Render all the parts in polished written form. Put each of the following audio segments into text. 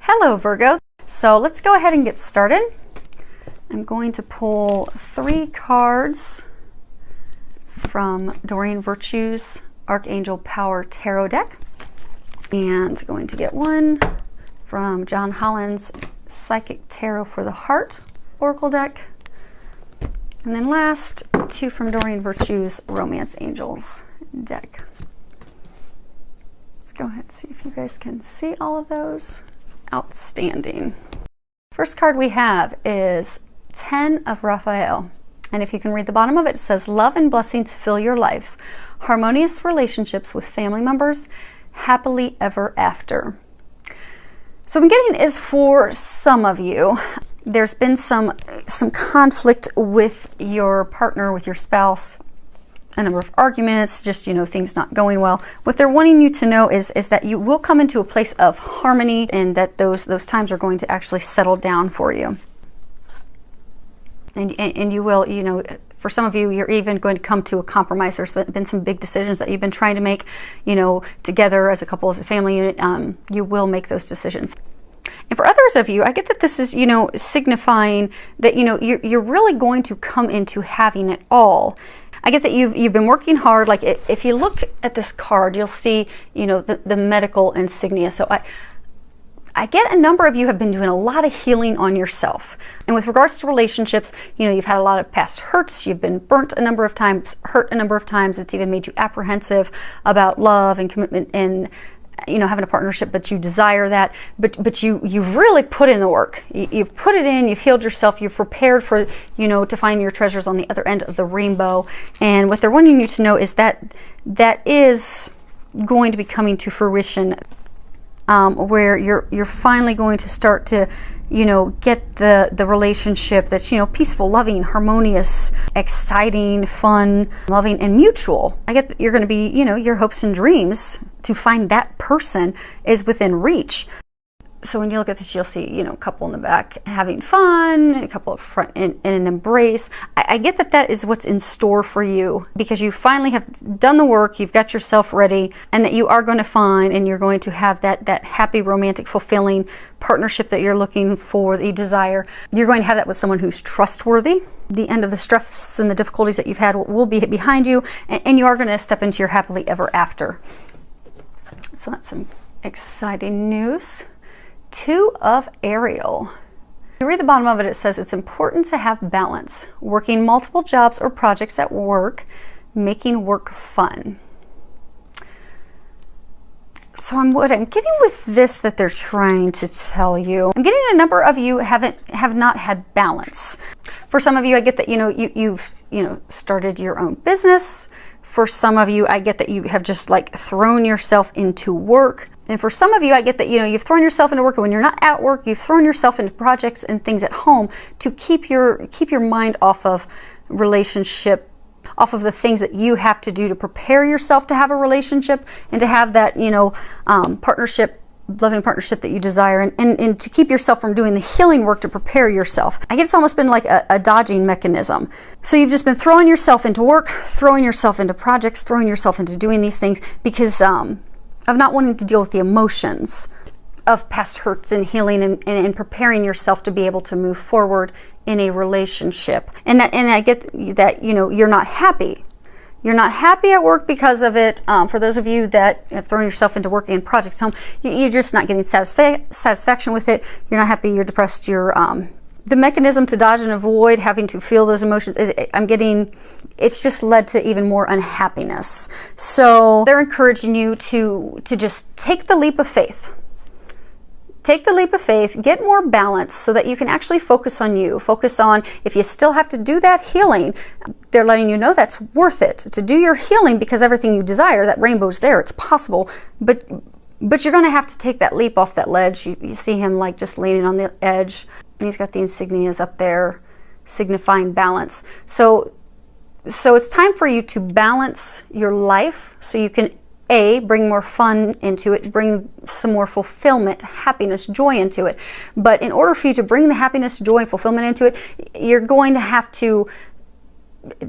Hello Virgo. So let's go ahead and get started. I'm going to pull 3 cards from Doreen Virtue's Archangel Power Tarot deck, and going to get one from John Holland's Psychic Tarot for the Heart Oracle deck, and then last 2 from Doreen Virtue's Romance Angels deck. Let's go ahead and see if you guys can see all of those. Outstanding. First card we have is 10 of Raphael, and if you can read the bottom of it, it says, love and blessings fill your life, harmonious relationships with family members, happily ever after. So what I'm getting is, for some of you, there's been some conflict with your partner, with your spouse, a number of arguments, just, things not going well. What they're wanting you to know is that you will come into a place of harmony, and that those times are going to actually settle down for you. And you will, for some of you, you're even going to come to a compromise. There's been some big decisions that you've been trying to make, together as a couple, as a family unit. You will make those decisions. And for others of you, I get that this is, signifying that, you're really going to come into having it all. I get that you've been working hard. Like, if you look at this card, you'll see, the medical insignia. So I get a number of you have been doing a lot of healing on yourself. And with regards to relationships, you've had a lot of past hurts. You've been burnt a number of times, hurt a number of times. It's even made you apprehensive about love and commitment and, having a partnership, but you desire that. But you've really put in the work. You've put it in, you've healed yourself, you've prepared for, to find your treasures on the other end of the rainbow. And what they're wanting you to know is that is going to be coming to fruition, where you're finally going to start to, get the relationship that's, peaceful, loving, harmonious, exciting, fun, loving, and mutual. I get that you're going to be, your hopes and dreams to find that person is within reach. So when you look at this, you'll see, a couple in the back having fun, a couple up front in an embrace. I get that is what's in store for you, because you finally have done the work, you've got yourself ready, and that you are going to find, and you're going to have that happy, romantic, fulfilling partnership that you're looking for, that you desire. You're going to have that with someone who's trustworthy. The end of the stress and the difficulties that you've had will be behind you, and you are going to step into your happily ever after. So that's some exciting news. 2 of Ariel. You read the bottom of it, it says it's important to have balance, working multiple jobs or projects at work, making work fun. So what I'm getting with this that they're trying to tell you, I'm getting a number of you have not had balance. For some of you, I get that you've started your own business. For some of you, I get that you have just thrown yourself into work. And for some of you, I get that you've thrown yourself into work, and when you're not at work, you've thrown yourself into projects and things at home to keep your mind off of relationship, off of the things that you have to do to prepare yourself to have a relationship and to have that partnership, loving partnership that you desire, and to keep yourself from doing the healing work to prepare yourself. I guess it's almost been like a dodging mechanism. So you've just been throwing yourself into work, throwing yourself into projects, throwing yourself into doing these things because of not wanting to deal with the emotions of past hurts and healing, and preparing yourself to be able to move forward in a relationship. And I get that you're not happy. You're not happy at work because of it. For those of you that have thrown yourself into work and projects home, you're just not getting satisfaction with it. You're not happy. You're depressed. You're the mechanism to dodge and avoid having to feel those emotions is, it's just led to even more unhappiness. So they're encouraging you to just take the leap of faith. Take the leap of faith, get more balance so that you can actually focus on you. Focus on, if you still have to do that healing, they're letting you know that's worth it to do your healing, because everything you desire, that rainbow's there, it's possible. But you're going to have to take that leap off that ledge. You see him just leaning on the edge. And he's got the insignias up there signifying balance. So it's time for you to balance your life so you can bring more fun into it, bring some more fulfillment, happiness, joy into it. But in order for you to bring the happiness, joy, and fulfillment into it, you're going to have to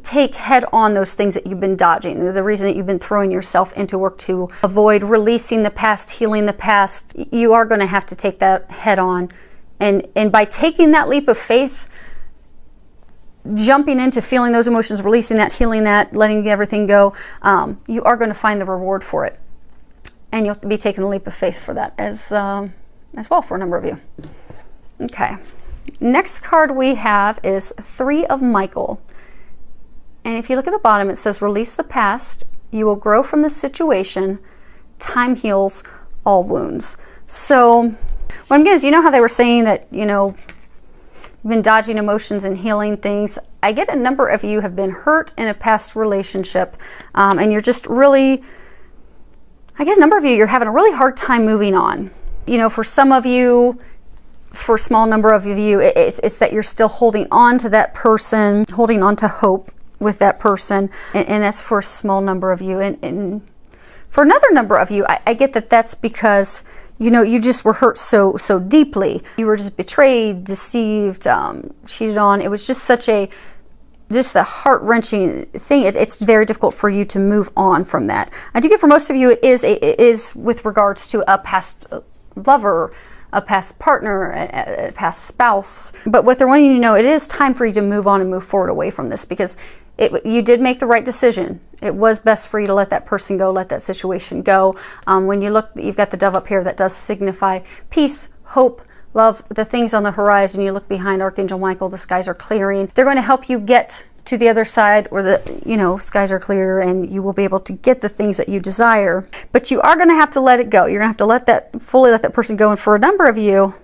take head on those things that you've been dodging, the reason that you've been throwing yourself into work to avoid releasing the past, healing the past. You are going to have to take that head on. And by taking that leap of faith, jumping into feeling those emotions, releasing that, healing that, letting everything go, you are going to find the reward for it. And you'll be taking the leap of faith for that as well for a number of you. Okay. Next card we have is 3 of Michael. And if you look at the bottom, it says, release the past. You will grow from the situation. Time heals all wounds. So what I'm getting is, you know how they were saying that, you know, you've been dodging emotions and healing things. I get a number of you have been hurt in a past relationship, and you're just really, I get a number of you, you're having a really hard time moving on. You know, for some of you, for a small number of you, it's that you're still holding on to that person, holding on to hope with that person, and that's for a small number of you. And for another number of you, I get that that's because, you know, you just were hurt so deeply. You were just betrayed, deceived, cheated on. It was just such a heart-wrenching thing. It's very difficult for you to move on from that. I do get for most of you, it is with regards to a past lover, a past partner, a past spouse. But what they're wanting you to know, it is time for you to move on and move forward away from this, because you did make the right decision. It was best for you to let that person go, let that situation go. When you look, you've got the dove up here that does signify peace, hope, love, the things on the horizon. You look behind Archangel Michael, the skies are clearing. They're going to help you get to the other side, or the, you know, skies are clear and you will be able to get the things that you desire. But you are going to have to let it go. You're going to have to fully let that person go. And for a number of you,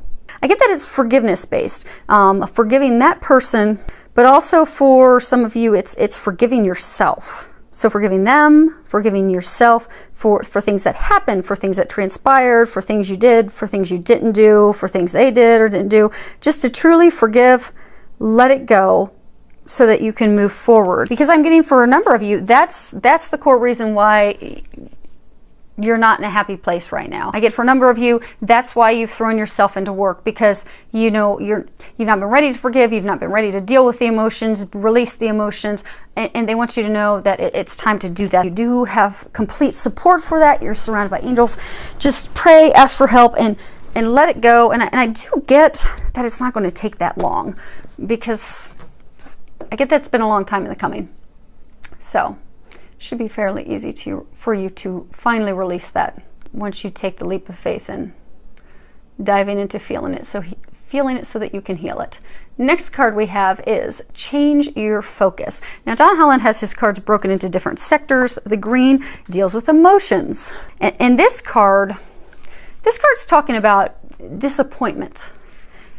I get that it's forgiveness based, forgiving that person, but also for some of you, it's forgiving yourself. So forgiving them, forgiving yourself for things that happened, for things that transpired, for things you did, for things you didn't do, for things they did or didn't do. Just to truly forgive, let it go, so that you can move forward. Because I'm getting for a number of you, that's the core reason why you're not in a happy place right now. I get for a number of you, that's why you've thrown yourself into work, because you know you've not been ready to forgive, you've not been ready to deal with the emotions, release the emotions, and they want you to know that it's time to do that. You do have complete support for that. You're surrounded by angels. Just pray, ask for help, and let it go. And I do get that it's not going to take that long, because I get that's been a long time in the coming. So should be fairly easy for you to finally release that once you take the leap of faith and diving into feeling it so that you can heal it. Next card we have is change your focus. Now, Don Holland has his cards broken into different sectors. The green deals with emotions, and this card's talking about disappointment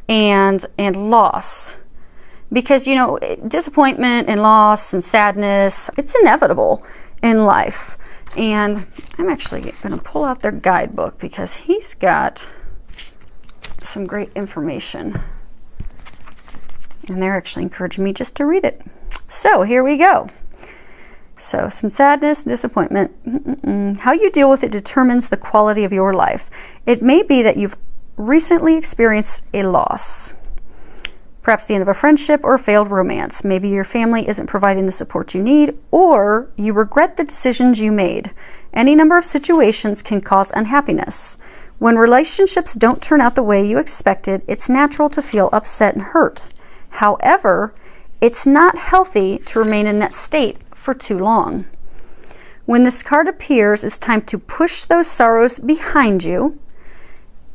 and loss. Because, you know, disappointment and loss and sadness, it's inevitable in life. And I'm actually going to pull out their guidebook, because he's got some great information. And they're actually encouraging me just to read it. So here we go. So some sadness, disappointment. How you deal with it determines the quality of your life. It may be that you've recently experienced a loss. Perhaps the end of a friendship or a failed romance. Maybe your family isn't providing the support you need, or you regret the decisions you made. Any number of situations can cause unhappiness. When relationships don't turn out the way you expected, it's natural to feel upset and hurt. However, it's not healthy to remain in that state for too long. When this card appears, it's time to push those sorrows behind you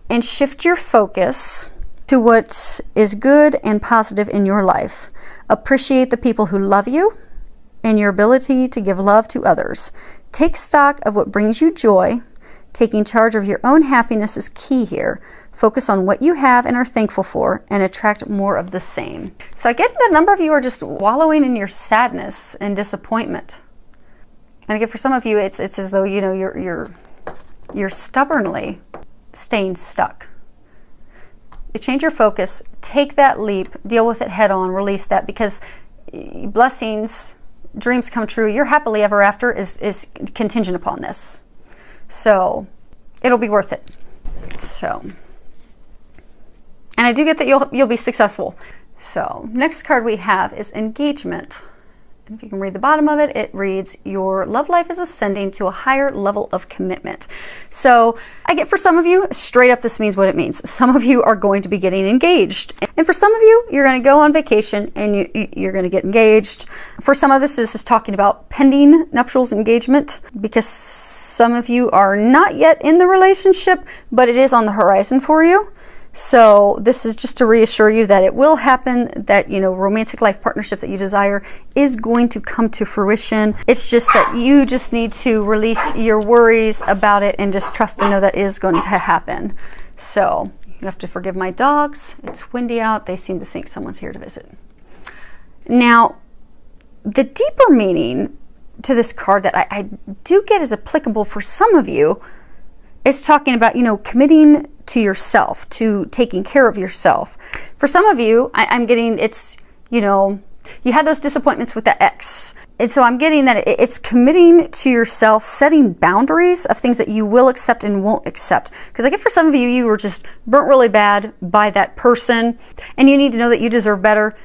and shift your focus to what is good and positive in your life. Appreciate the people who love you and your ability to give love to others. Take stock of what brings you joy. Taking charge of your own happiness is key here. Focus on what you have and are thankful for, and attract more of the same. So I get that a number of you are just wallowing in your sadness and disappointment. And again, for some of you, it's as though, you know, you're stubbornly staying stuck. You change your focus, take that leap, deal with it head on, release that, because blessings, dreams come true. Your happily ever after is contingent upon this. So it'll be worth it. So, and I do get that you'll be successful. So next card we have is engagement. And if you can read the bottom of it, it reads, your love life is ascending to a higher level of commitment. So I get, for some of you, straight up, this means what it means. Some of you are going to be getting engaged. And for some of you, you're going to go on vacation and you're going to get engaged. For some of this is talking about pending nuptials engagement, because some of you are not yet in the relationship, but it is on the horizon for you. So this is just to reassure you that it will happen, that, you know, romantic life partnership that you desire is going to come to fruition. It's just that you just need to release your worries about it and just trust and know that is going to happen. So you have to forgive my dogs. It's windy out. They seem to think someone's here to visit. Now, the deeper meaning to this card that I do get is applicable for some of you is talking about, you know, committing to yourself, to taking care of yourself. For some of you, I'm getting, it's, you know, you had those disappointments with the ex. And so I'm getting that it's committing to yourself, setting boundaries of things that you will accept and won't accept. Because I get, for some of you, you were just burnt really bad by that person, and you need to know that you deserve better,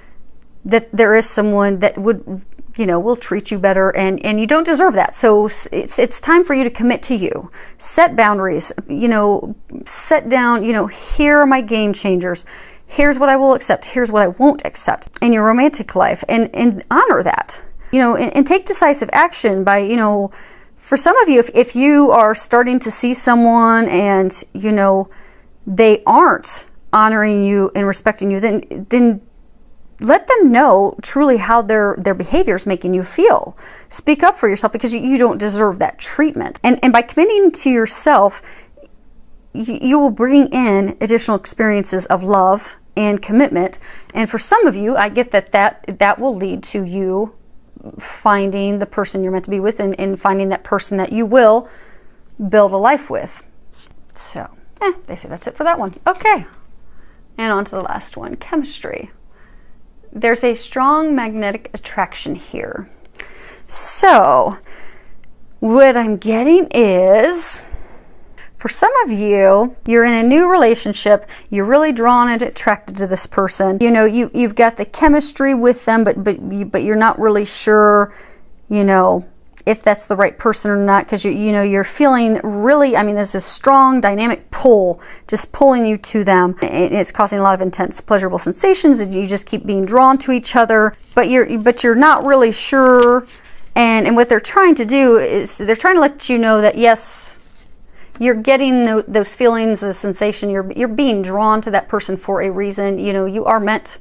that there is someone that would, you know, will treat you better, and you don't deserve that. So it's time for you to commit to you. Set boundaries, you know, set down, you know, here are my game changers. Here's what I will accept. Here's what I won't accept in your romantic life, and honor that, you know, and take decisive action by, you know, for some of you, if you are starting to see someone and, you know, they aren't honoring you and respecting you, then let them know truly how their behavior is making you feel. Speak up for yourself, because you don't deserve that treatment. And by committing to yourself, you will bring in additional experiences of love and commitment. And for some of you, I get that will lead to you finding the person you're meant to be with, and finding that person that you will build a life with. So, they say that's it for that one. Okay, and on to the last one, chemistry. There's a strong magnetic attraction here. So what I'm getting is, for some of you, you're in a new relationship, you're really drawn and attracted to this person. You know, you've got the chemistry with them, but you're not really sure, you know, if that's the right person or not, because you know, you're feeling really, I mean, there's a strong dynamic pull just pulling you to them. It's causing a lot of intense pleasurable sensations, and you just keep being drawn to each other, but you're not really sure. And what they're trying to do is they're trying to let you know that yes, you're getting those feelings, the sensation, you're being drawn to that person for a reason. You know, you are meant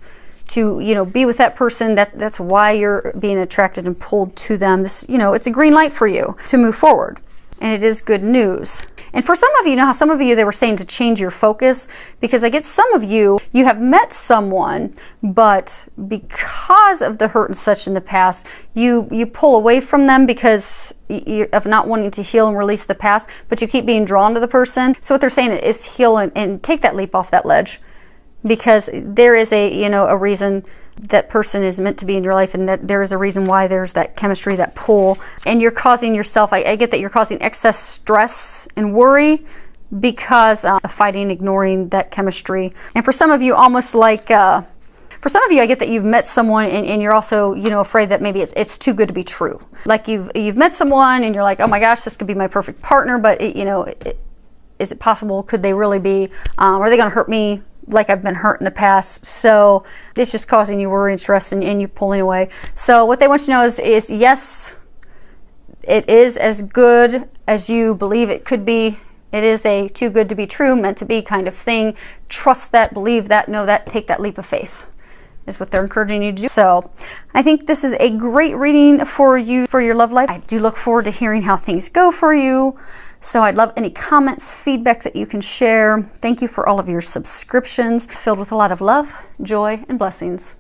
to, you know, be with that person. That's why you're being attracted and pulled to them. This, you know, it's a green light for you to move forward, and it is good news. And for some of you, know how some of you, they were saying to change your focus, because I get some of you have met someone, but because of the hurt and such in the past, you pull away from them because of not wanting to heal and release the past, but you keep being drawn to the person. So what they're saying is heal and take that leap off that ledge, because there is a reason that person is meant to be in your life, and that there is a reason why there's that chemistry, that pull. And you're causing yourself, I get that you're causing excess stress and worry because of fighting, ignoring that chemistry. And for some of you, almost like, for some of you, I get that you've met someone and you're also, you know, afraid that maybe it's too good to be true. Like you've met someone and you're like, oh my gosh, this could be my perfect partner, but is it possible? Could they really be? Are they going to hurt me like I've been hurt in the past? So it's just causing you worry and stress, and you pulling away. So what they want you to know is yes, it is as good as you believe it could be. It is a too good to be true, meant to be kind of thing. Trust that, believe that, know that, take that leap of faith is what they're encouraging you to do. So I think this is a great reading for you, for your love life. I do look forward to hearing how things go for you. So I'd love any comments, feedback that you can share. Thank you for all of your subscriptions, filled with a lot of love, joy, and blessings.